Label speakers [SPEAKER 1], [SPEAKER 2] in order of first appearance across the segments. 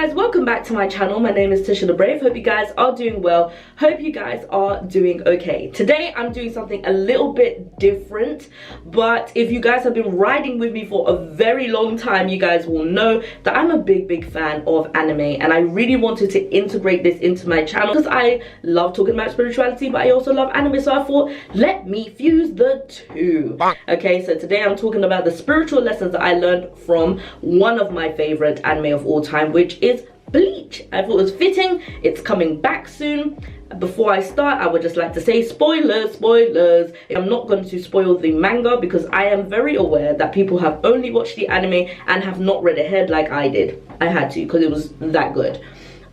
[SPEAKER 1] guys, welcome back to my channel. My name is TishaTheBrave. Hope you guys are doing well. Hope you guys are doing okay. Today I'm doing something a little bit different, but if you guys have been riding with me for a very long time, you guys will know that I'm a big fan of anime, and I really wanted to integrate this into my channel because I love talking about spirituality, but I also love anime, so I thought let me fuse the two. Okay, so today I'm talking about the spiritual lessons that I learned from one of my favorite anime of all time, which is Bleach. I thought it was fitting. It's coming back soon. Before I start, I would just like to say spoilers. I'm not going to spoil the manga because I am very aware that people have only watched the anime and have not read ahead like I did. I had to because it was that good.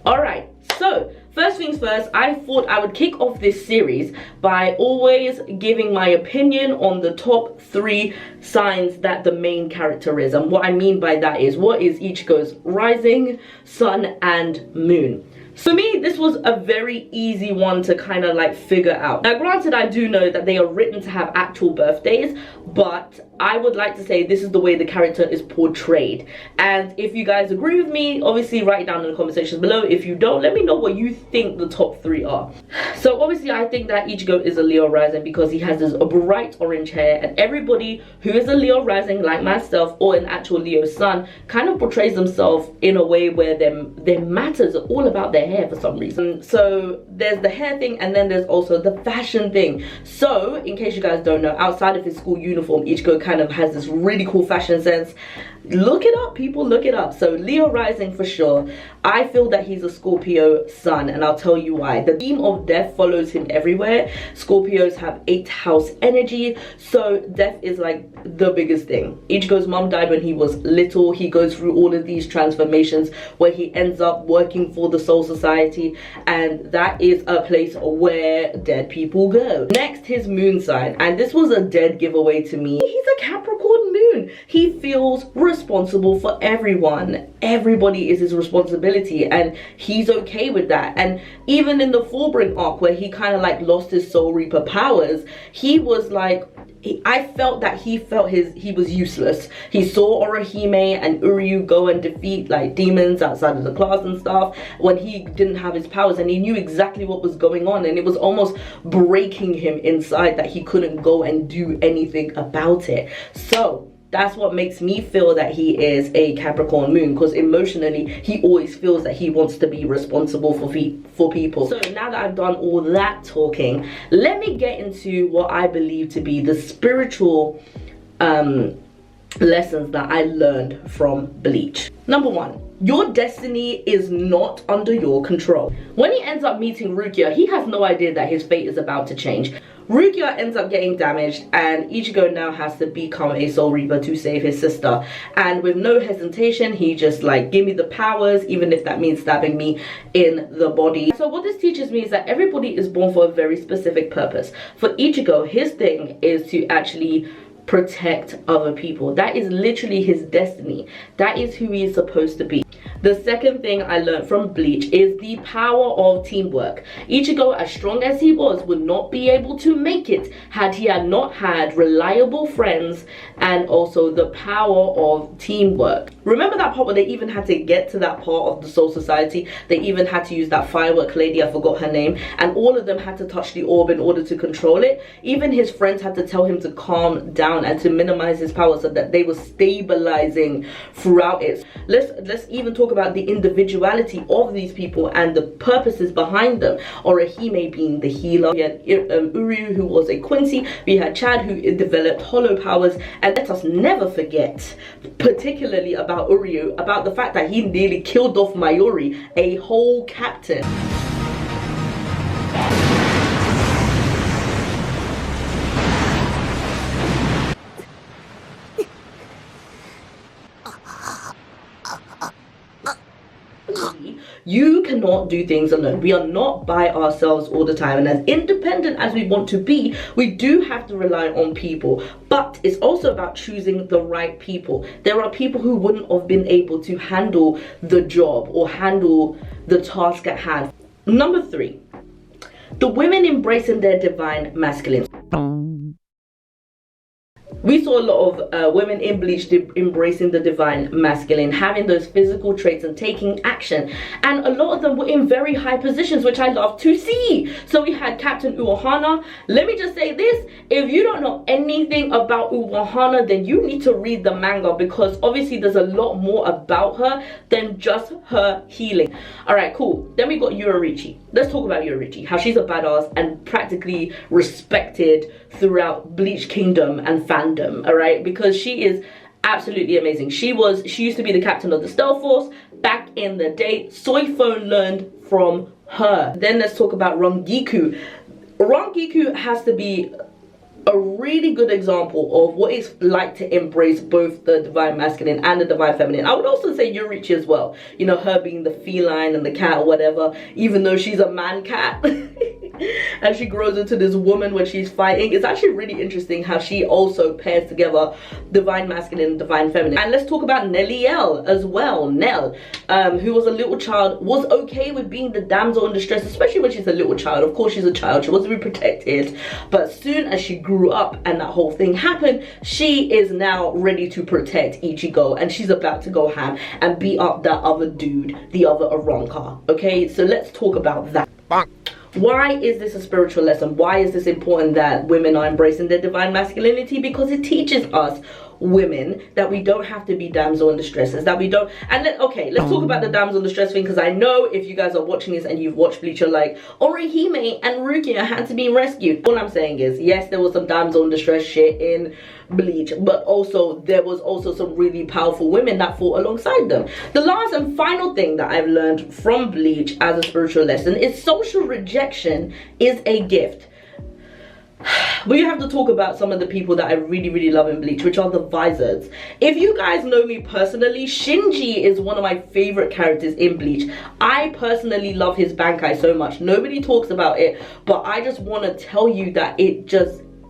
[SPEAKER 1] Alright, so first things first, I thought I would kick off this series by always giving my opinion on the top 3 signs that the main character is. And what I mean by that is, what is Ichigo's rising, sun, and moon? For me, this was a very easy one to kind of like figure out. Now granted, I do know that they are written to have actual birthdays, but I would like to say this is the way the character is portrayed. And if you guys agree with me, obviously write it down in the comment sections below. If you don't, let me know what you think the top 3 are. So obviously I think that Ichigo is a Leo rising because he has this bright orange hair, and everybody who is a Leo rising like myself or an actual Leo sun kind of portrays themselves in a way where their matters are all about their hair for some reason. So there's the hair thing, and then there's also the fashion thing. So in case you guys don't know, outside of his school uniform, Ichigo kind of has this really cool fashion sense. Look it up, people, look it up. So Leo rising for sure. I feel that he's a Scorpio sun, and I'll tell you why. The theme of death follows him everywhere. Scorpios have 8th house energy, so death is like the biggest thing. Ichigo's mom died when he was little. He goes through all of these transformations where he ends up working for the Soul Society, and that is a place where dead people go. Next, his moon sign, and this was a dead giveaway to me. He's a Capricorn moon. He feels responsible for everyone. Everybody is his responsibility, and he's okay with that. And even in the Fullbring arc where he kind of like lost his Soul Reaper powers, he was like, I felt that he was useless. He saw Orihime and Uryu go and defeat like demons outside of the class and stuff when he didn't have his powers, and he knew exactly what was going on, and it was almost breaking him inside that he couldn't go and do anything about it. So that's what makes me feel that he is a Capricorn moon, because emotionally he always feels that he wants to be responsible for people. So now that I've done all that talking, let me get into what I believe to be the spiritual lessons that I learned from Bleach. Number 1, your destiny is not under your control. When he ends up meeting Rukia, he has no idea that his fate is about to change. Rukia ends up getting damaged, and Ichigo now has to become a Soul Reaper to save his sister. And with no hesitation, he just like, give me the powers, even if that means stabbing me in the body. So what this teaches me is that everybody is born for a very specific purpose. For Ichigo, his thing is to actually protect other people. That is literally his destiny. That is who he is supposed to be. The second thing I learned from Bleach is the power of teamwork. Ichigo, as strong as he was, would not be able to make it had he had not had reliable friends and also the power of teamwork. Remember that part where they even had to get to that part of the Soul Society? They even had to use that firework lady, I forgot her name, and all of them had to touch the orb in order to control it. Even his friends had to tell him to calm down and to minimize his power so that they were stabilizing throughout it. Let's even talk about the individuality of these people and the purposes behind them. Orihime being the healer, we had Uryu who was a Quincy, we had Chad who developed hollow powers, and let us never forget, particularly about Uryu, about the fact that he nearly killed off Mayuri, a whole captain. You cannot do things alone. We are not by ourselves all the time, and as independent as we want to be, we do have to rely on people. But it's also about choosing the right people. There are people who wouldn't have been able to handle the job or handle the task at hand. Number 3, the women embracing their divine masculine. We saw a lot of women in Bleach embracing the divine masculine, having those physical traits and taking action, and a lot of them were in very high positions, which I love to see. So we had Captain Uehana. Let me just say this, if you don't know anything about Uehana, then you need to read the manga, because obviously there's a lot more about her than just her healing. All right, cool. Then we got Yoruichi. Let's talk about Yoruichi, how she's a badass and practically respected throughout Bleach Kingdom and fandom, all right, because she is absolutely amazing. She used to be the captain of the Stealth Force back in the day. Soifone learned from her. Then let's talk about Rangiku. Rangiku has to be a really good example of what it's like to embrace both the divine masculine and the divine feminine. I would also say Yoruichi as well, you know, her being the feline and the cat or whatever, even though she's a man cat. And she grows into this woman when she's fighting. It's actually really interesting how she also pairs together divine masculine and divine feminine. And let's talk about Nelliel as well. Nell, who was a little child, was okay with being the damsel in distress, especially when she's a little child. Of course she's a child, she wants to be protected, but as soon as she grew up and that whole thing happened, she is now ready to protect Ichigo, and she's about to go ham and beat up that other dude, the other Aranka. Okay, so let's talk about that. Why is this a spiritual lesson? Why is this important that women are embracing their divine masculinity? Because it teaches us women that we don't have to be damsel in distresses, that we don't. And okay, let's talk about the damsel in distress thing, because I know if you guys are watching this and you've watched Bleach, you're like, Orihime and Rukia had to be rescued. All I'm saying is, yes, there was some damsel in distress shit in Bleach, but also there was also some really powerful women that fought alongside them. The last and final thing that I've learned from Bleach as a spiritual lesson is social rejection is a gift. We have to talk about some of the people that I really love in Bleach, which are the Vizards. If you guys know me personally, Shinji is one of my favorite characters in Bleach. I personally love his Bankai so much. Nobody talks about it, but I just want to tell you that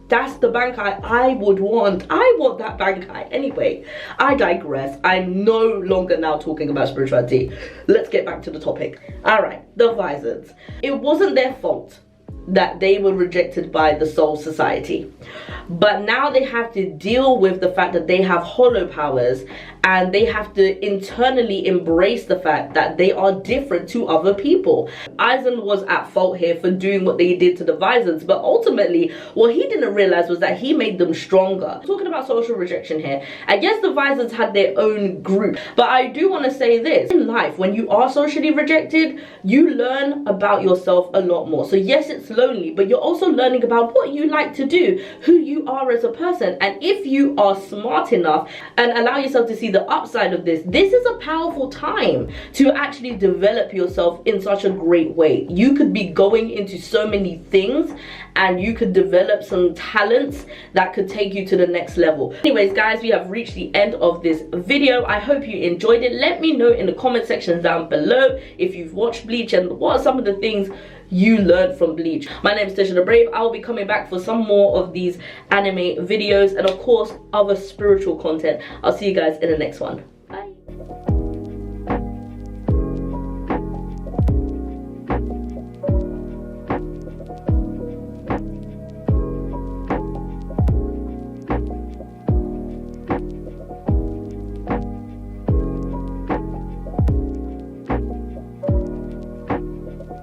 [SPEAKER 1] that's the Bankai I would want. I want that Bankai. Anyway, I digress. I'm no longer now talking about spirituality. Let's get back to the topic. All right, the Vizards. It wasn't their fault that they were rejected by the Soul Society, but now they have to deal with the fact that they have hollow powers, and they have to internally embrace the fact that they are different to other people. Aizen was at fault here for doing what they did to the Vizards, but ultimately what he didn't realize was that he made them stronger. Talking about social rejection here, I guess the Vizards had their own group, but I do want to say this: in life, when you are socially rejected, you learn about yourself a lot more. So yes, it's lonely, but you're also learning about what you like to do, who you are as a person. And if you are smart enough and allow yourself to see the upside of this is a powerful time to actually develop yourself in such a great way. You could be going into so many things, and you could develop some talents that could take you to the next level. Anyways guys, we have reached the end of this video. I hope you enjoyed it. Let me know in the comment section down below if you've watched Bleach and what are some of the things you learned from Bleach. My name is TishaTheBrave. I will be coming back for some more of these anime videos and of course other spiritual content. I'll see you guys in the next one.